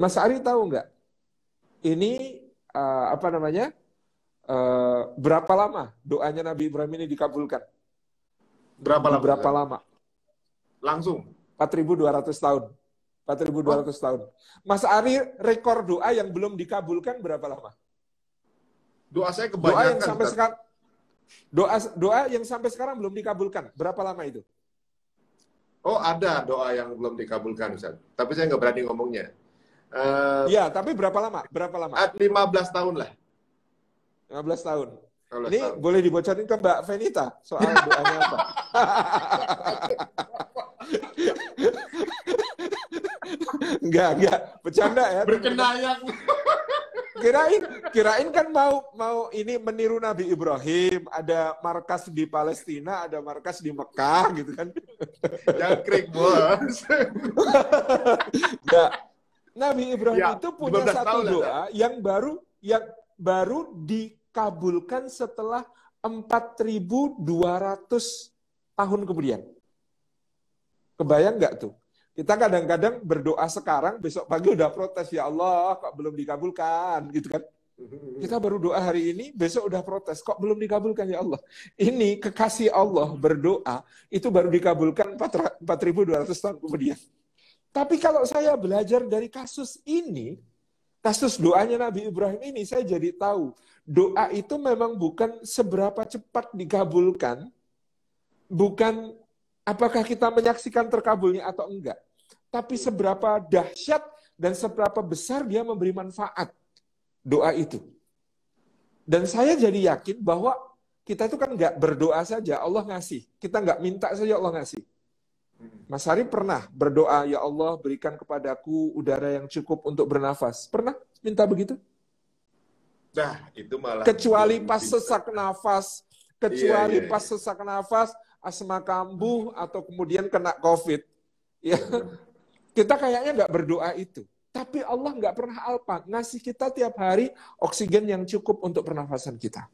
Mas Ari tahu nggak? Ini apa namanya? Berapa lama doanya Nabi Ibrahim ini dikabulkan? Berapa Di lama? berapa lama? Langsung. 4.200 tahun. 4.200 Oh, tahun. Mas Ari, rekor doa yang belum dikabulkan berapa lama? doa saya Doa yang kebanyakan, sampai Ustaz. sekarang doa yang sampai sekarang belum dikabulkan. Berapa lama itu? Oh, ada doa yang belum dikabulkan, Ustaz. Tapi saya nggak berani ngomongnya. Eh, Ya, tapi berapa lama? Berapa lama? 15 tahun lah. 15 tahun. 15 Ini tahun. boleh dibocorin ke Mbak Venita soal doanya apa? Enggak, bercanda ya. Berkenayang. Kirain kan mau ini meniru Nabi Ibrahim, ada markas di Palestina, ada markas di Mekah gitu kan. Jangkrik, Bos. Enggak. Nabi Ibrahim Ya, itu punya 15 satu tahun lah, doa yang baru dikabulkan setelah 4.200 tahun kemudian. Kebayang nggak tuh? Kita kadang-kadang berdoa sekarang, besok pagi udah protes, ya Allah, kok belum dikabulkan, gitu kan? Kita baru doa hari ini, besok udah protes, kok belum dikabulkan ya Allah? Ini kekasih Allah berdoa, itu baru dikabulkan 4.200 tahun kemudian. Tapi kalau saya belajar dari kasus ini, kasus doanya Nabi Ibrahim ini, saya jadi tahu, doa itu memang bukan seberapa cepat dikabulkan, bukan apakah kita menyaksikan terkabulnya atau enggak, tapi seberapa dahsyat dan seberapa besar dia memberi manfaat doa itu. Dan saya jadi yakin bahwa kita itu kan nggak berdoa saja, Allah ngasih. Kita nggak minta saja, Allah ngasih. Mas Hari pernah berdoa, ya Allah berikan kepadaku udara yang cukup untuk bernafas. Pernah minta begitu? Nah, itu malah Kecuali belum pas bisa. sesak nafas, pas sesak nafas, asma kambuh, atau kemudian kena COVID. Ya, kita kayaknya nggak berdoa itu. Tapi Allah nggak pernah alpa, ngasih kita tiap hari oksigen yang cukup untuk pernafasan kita.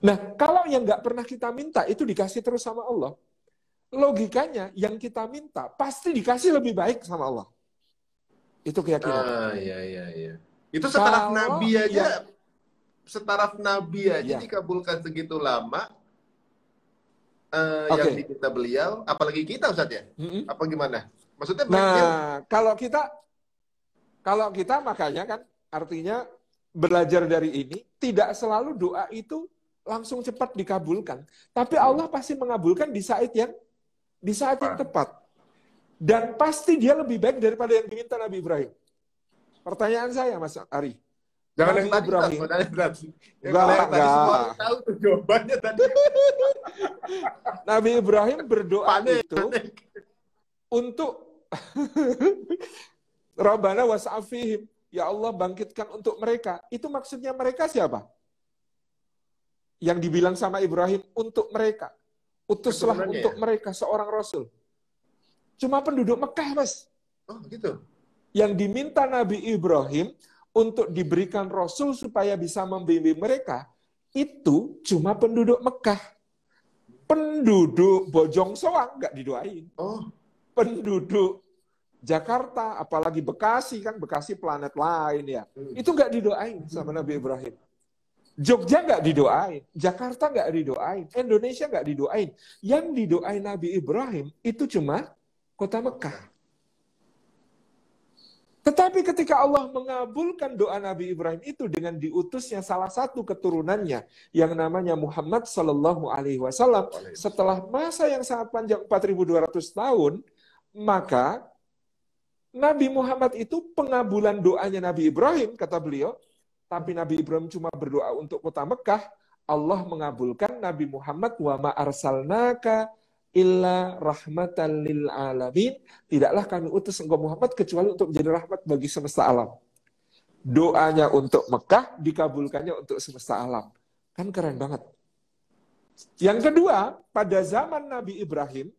Nah, kalau yang nggak pernah kita minta, itu dikasih terus sama Allah. Logikanya, yang kita minta, pasti dikasih lebih baik sama Allah. Itu keyakinan. Iya. Itu setaraf Kalau Nabi aja, ya. dikabulkan segitu lama, yang Oke. diminta beliau, apalagi kita, Ustaz ya? Mm-mm. Apa gimana? Maksudnya Nah, kalau kita makanya kan artinya belajar dari ini, tidak selalu doa itu langsung cepat dikabulkan. Tapi Allah pasti mengabulkan di saat yang tepat. Dan pasti dia lebih baik daripada yang diminta Nabi Ibrahim. Pertanyaan saya, Mas Ari. jangan Nabi yang tadi, Ibrahim. Ustaz. Yang Enggak, kalau yang tadi semua enggak. orang tahu tuh jawabannya tadi. Nabi Ibrahim berdoa Panik. itu untuk Rabbana was'afihim. Ya Allah bangkitkan untuk mereka. Itu maksudnya mereka siapa? Yang dibilang sama Ibrahim untuk mereka. Utuslah Keturunannya untuk ya? mereka seorang Rasul. Cuma penduduk Mekah, Mas. Oh, gitu. Yang diminta Nabi Ibrahim untuk diberikan Rasul supaya bisa membimbing mereka, itu cuma penduduk Mekah. Penduduk Bojong Soang nggak didoain. Oh, Penduduk Jakarta, apalagi Bekasi, kan Bekasi planet lain ya. Itu nggak didoain sama Nabi Ibrahim. Jogja nggak didoain, Jakarta nggak didoain, Indonesia nggak didoain. Yang didoain Nabi Ibrahim itu cuma kota Mekah. Tetapi ketika Allah mengabulkan doa Nabi Ibrahim itu dengan diutusnya salah satu keturunannya yang namanya Muhammad Sallallahu Alaihi Wasallam, setelah masa yang sangat panjang 4.200 tahun, maka Nabi Muhammad itu pengabulan doanya Nabi Ibrahim, kata beliau. Tapi Nabi Ibrahim cuma berdoa untuk kota Mekah. Allah mengabulkan Nabi Muhammad, wa ma arsalnaka illa rahmatan lil alamin. Tidaklah kami utus engkau Muhammad kecuali untuk menjadi rahmat bagi semesta alam. Doanya untuk Mekah dikabulkannya untuk semesta alam. Kan keren banget. Yang kedua, pada zaman Nabi Ibrahim,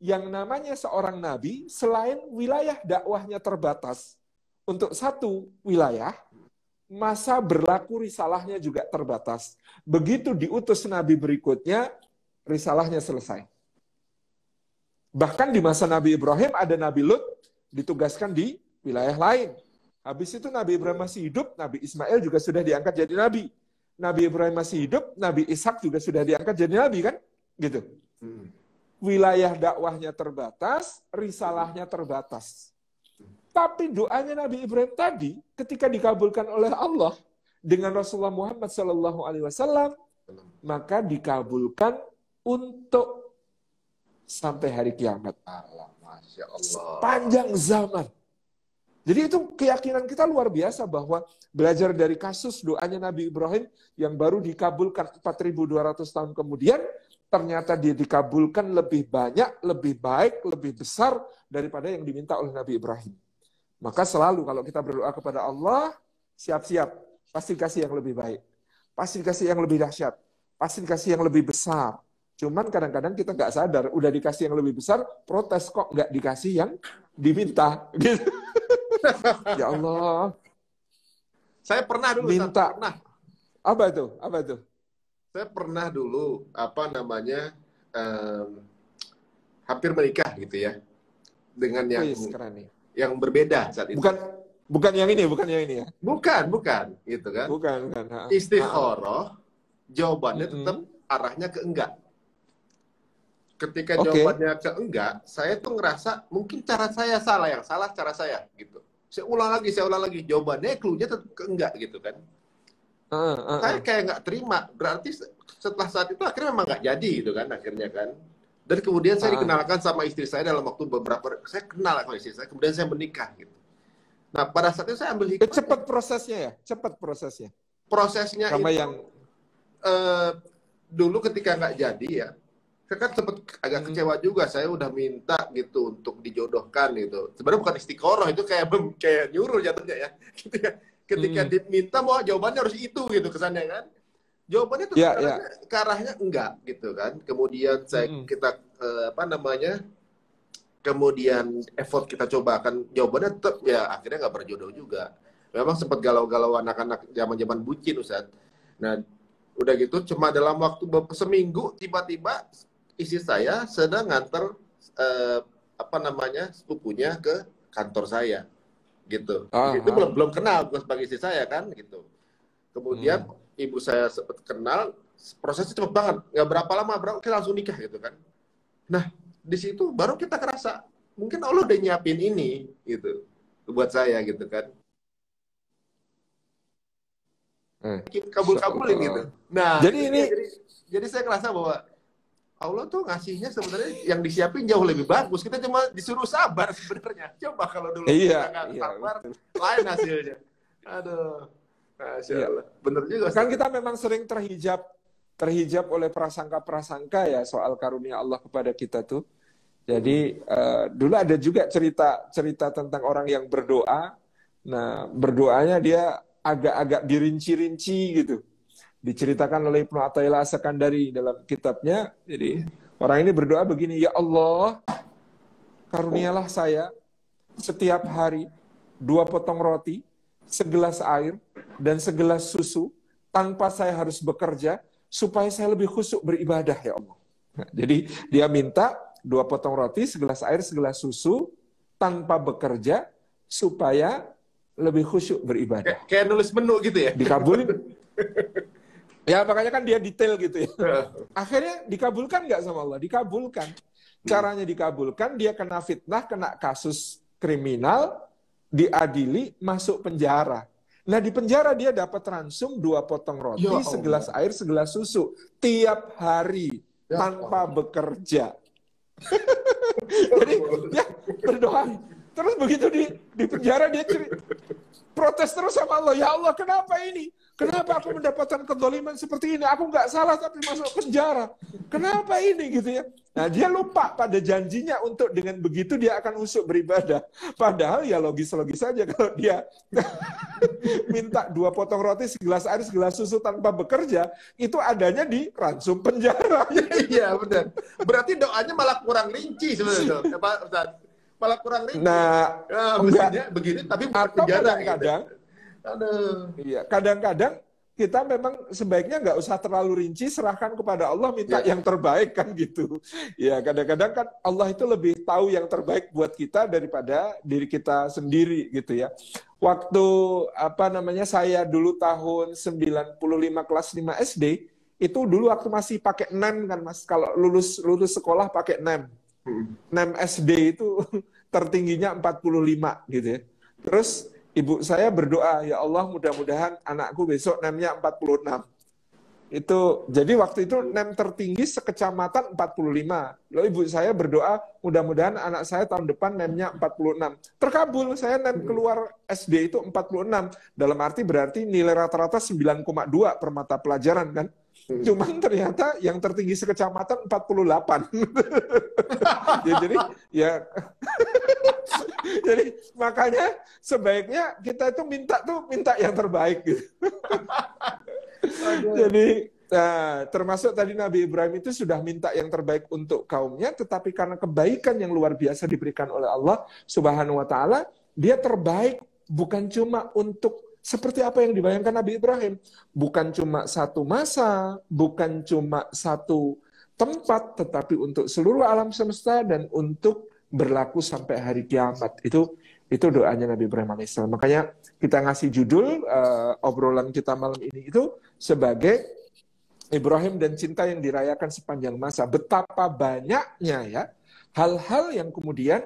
yang namanya seorang nabi, selain wilayah dakwahnya terbatas untuk satu wilayah, masa berlaku risalahnya juga terbatas. Begitu diutus nabi berikutnya, risalahnya selesai. Bahkan di masa Nabi Ibrahim ada Nabi Lut ditugaskan di wilayah lain. Habis itu Nabi Ibrahim masih hidup, Nabi Ismail juga sudah diangkat jadi nabi. Nabi Ibrahim masih hidup, Nabi Ishak juga sudah diangkat jadi nabi kan? Gitu. Wilayah dakwahnya terbatas, risalahnya terbatas. Tapi doanya Nabi Ibrahim tadi ketika dikabulkan oleh Allah dengan Rasulullah Muhammad SAW, maka dikabulkan untuk sampai hari kiamat. Masya Allah. Panjang zaman. Jadi itu keyakinan kita luar biasa bahwa belajar dari kasus doanya Nabi Ibrahim yang baru dikabulkan 4.200 tahun kemudian, ternyata dia dikabulkan lebih banyak, lebih baik, lebih besar daripada yang diminta oleh Nabi Ibrahim. Maka selalu kalau kita berdoa kepada Allah, siap-siap, pasti kasih yang lebih baik. Pasti kasih yang lebih dahsyat. Pasti kasih yang lebih besar. Cuman kadang-kadang kita nggak sadar, udah dikasih yang lebih besar, protes kok nggak dikasih yang diminta. Gitu. Ya Allah. Saya pernah dulu, minta. pernah. Apa itu? Apa itu? Saya pernah dulu, hampir menikah gitu ya. Dengan yang berbeda saat itu. Bukan yang ini, bukan yang ini ya? Bukan, gitu kan. Bukan. Istikharah, jawabannya tetap arahnya ke enggak. Ketika jawabannya ke enggak, saya tuh ngerasa mungkin cara saya salah, yang salah cara saya gitu. Saya ulang lagi, jawabannya clue-nya tetap ke enggak gitu kan. Saya kayak nggak terima, berarti setelah saat itu akhirnya memang nggak jadi gitu kan, akhirnya kan. Dan kemudian saya dikenalkan sama istri saya dalam waktu saya kenal sama istri saya, kemudian saya menikah gitu. Nah pada saat itu saya ambil hikmah. Cepat prosesnya ya, Prosesnya sama itu yang dulu ketika nggak jadi ya, saya kan sempat agak kecewa juga. Saya udah minta gitu untuk dijodohkan gitu. Sebenarnya bukan istiqoroh, itu kayak nyuruh jatuhnya ya. Ketika diminta mau jawabannya harus itu gitu kesannya kan. Jawabannya tetap ke arahnya enggak gitu kan. Kemudian kemudian effort kita coba akan jawabannya tetap ya akhirnya nggak berjodoh juga. Memang sempat galau-galau anak-anak zaman-zaman bucin Ustaz. Nah, udah gitu cuma dalam waktu seminggu tiba-tiba istri saya sedang nganter sepupunya ke kantor saya gitu. Itu belum kenal bukan sebagai istri saya kan gitu. Kemudian ibu saya sempat kenal, prosesnya cepet banget, nggak berapa lama kita langsung nikah gitu kan. Nah di situ baru kita kerasa mungkin Allah udah nyiapin ini gitu buat saya gitu kan. Kabul-kabulin gitu. Nah jadi saya ngerasa bahwa Allah tuh ngasihnya sebenarnya yang disiapin jauh lebih bagus. Kita cuma disuruh sabar sebenarnya. Coba kalau dulu kita nggak sabar, lain hasilnya. Aduh, Masya Allah. Bener juga. Kan kita memang sering terhijab oleh prasangka-prasangka ya soal karunia Allah kepada kita tuh. Jadi dulu ada juga cerita tentang orang yang berdoa. Nah berdoanya dia agak-agak dirinci-rinci gitu. Diceritakan oleh Ibnu Athaillah As-Sakandari dalam kitabnya. Jadi orang ini berdoa begini, ya Allah, karunialah saya setiap hari 2 potong roti, segelas air, dan segelas susu, tanpa saya harus bekerja, supaya saya lebih khusyuk beribadah, ya Allah. Nah, jadi dia minta 2 potong roti, segelas air, segelas susu, tanpa bekerja, supaya lebih khusyuk beribadah. Kayak nulis menu gitu ya? Dikabulin. Ya makanya kan dia detail gitu ya. Akhirnya dikabulkan nggak sama Allah? Dikabulkan. Caranya dikabulkan, dia kena fitnah, kena kasus kriminal, diadili, masuk penjara. Nah di penjara dia dapat ransum 2 potong roti, segelas air, segelas susu. Tiap hari, tanpa bekerja. Jadi ya berdoa. Terus begitu di penjara dia protes terus sama Allah. Ya Allah kenapa ini? Kenapa aku mendapatkan kezaliman seperti ini? Aku nggak salah tapi masuk penjara. Kenapa ini gitu ya? Nah dia lupa pada janjinya untuk dengan begitu dia akan khusyuk beribadah. Padahal ya logis-logis saja kalau dia minta 2 potong roti, segelas air, segelas susu tanpa bekerja, itu adanya di ransum penjara. Iya benar. Berarti doanya malah kurang rinci sebenarnya. Pak Ustaz. Malah kurang rinci. Nah begini tapi bukan penjara. Kadang-kadang, iya, kadang-kadang kita memang sebaiknya nggak usah terlalu rinci, serahkan kepada Allah, minta yang terbaik kan gitu. Ya kadang-kadang kan Allah itu lebih tahu yang terbaik buat kita daripada diri kita sendiri gitu ya. Waktu saya dulu tahun 95 kelas 5 SD, itu dulu waktu masih pakai NEM kan Mas. Kalau lulus sekolah pakai NEM. NEM SD itu tertingginya 45 gitu ya. Terus ibu saya berdoa, ya Allah mudah-mudahan anakku besok NEM-nya 46. Itu jadi waktu itu NEM tertinggi sekecamatan 45. Lalu ibu saya berdoa, mudah-mudahan anak saya tahun depan NEM-nya 46. Terkabul, saya NEM keluar SD itu 46. Dalam arti berarti nilai rata-rata 9,2 per mata pelajaran kan. Cuman ternyata yang tertinggi sekecamatan 48. Jadi makanya sebaiknya kita itu minta yang terbaik gitu. Jadi termasuk tadi Nabi Ibrahim itu sudah minta yang terbaik untuk kaumnya, tetapi karena kebaikan yang luar biasa diberikan oleh Allah Subhanahu wa taala, dia terbaik bukan cuma untuk seperti apa yang dibayangkan Nabi Ibrahim, bukan cuma satu masa, bukan cuma satu tempat, tetapi untuk seluruh alam semesta dan untuk berlaku sampai hari kiamat. Itu doanya Nabi Ibrahim alaihissalam. Makanya kita ngasih judul obrolan kita malam ini itu sebagai Ibrahim dan cinta yang dirayakan sepanjang masa. Betapa banyaknya ya hal-hal yang kemudian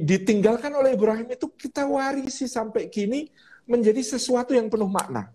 ditinggalkan oleh Ibrahim itu kita warisi sampai kini menjadi sesuatu yang penuh makna.